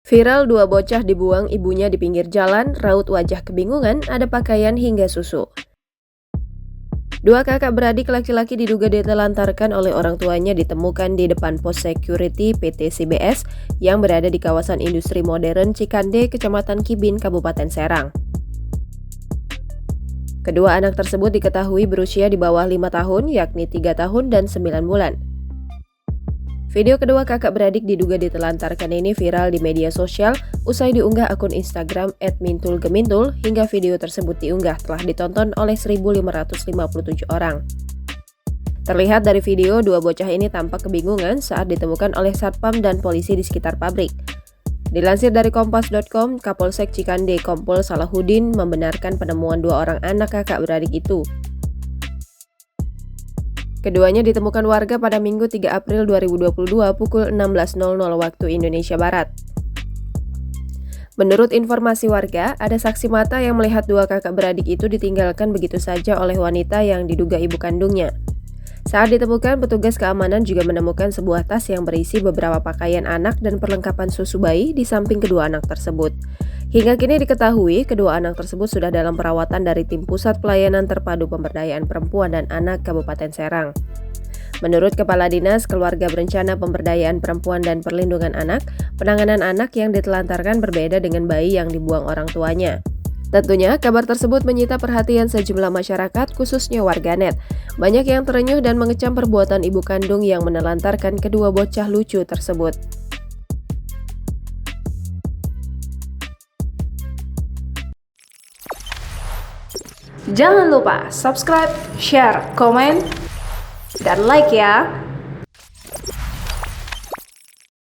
Viral dua bocah dibuang ibunya di pinggir jalan, raut wajah kebingungan, ada pakaian hingga susu. Dua kakak beradik laki-laki diduga ditelantarkan oleh orang tuanya ditemukan di depan pos security PT CBS yang berada di kawasan industri modern Cikande, Kecamatan Kibin, Kabupaten Serang. Kedua anak tersebut diketahui berusia di bawah 5 tahun, yakni 3 tahun dan 9 bulan. Video kedua kakak beradik diduga ditelantarkan ini viral di media sosial usai diunggah akun Instagram @mintulgemintul hingga video tersebut diunggah telah ditonton oleh 1.557 orang. Terlihat dari video, dua bocah ini tampak kebingungan saat ditemukan oleh satpam dan polisi di sekitar pabrik. Dilansir dari kompas.com, Kapolsek Cikande Kompol Salahuddin membenarkan penemuan dua orang anak kakak beradik itu. Keduanya ditemukan warga pada Minggu 3 April 2022 pukul 16.00 waktu Indonesia Barat. Menurut informasi warga, ada saksi mata yang melihat dua kakak beradik itu ditinggalkan begitu saja oleh wanita yang diduga ibu kandungnya. Saat ditemukan, petugas keamanan juga menemukan sebuah tas yang berisi beberapa pakaian anak dan perlengkapan susu bayi di samping kedua anak tersebut. Hingga kini diketahui, kedua anak tersebut sudah dalam perawatan dari Tim Pusat Pelayanan Terpadu Pemberdayaan Perempuan dan Anak Kabupaten Serang. Menurut Kepala Dinas Keluarga Berencana Pemberdayaan Perempuan dan Perlindungan Anak, penanganan anak yang ditelantarkan berbeda dengan bayi yang dibuang orang tuanya. Tentunya, kabar tersebut menyita perhatian sejumlah masyarakat, khususnya warganet. Banyak yang terenyuh dan mengecam perbuatan ibu kandung yang menelantarkan kedua bocah lucu tersebut. Jangan lupa subscribe, share, komen, dan like ya!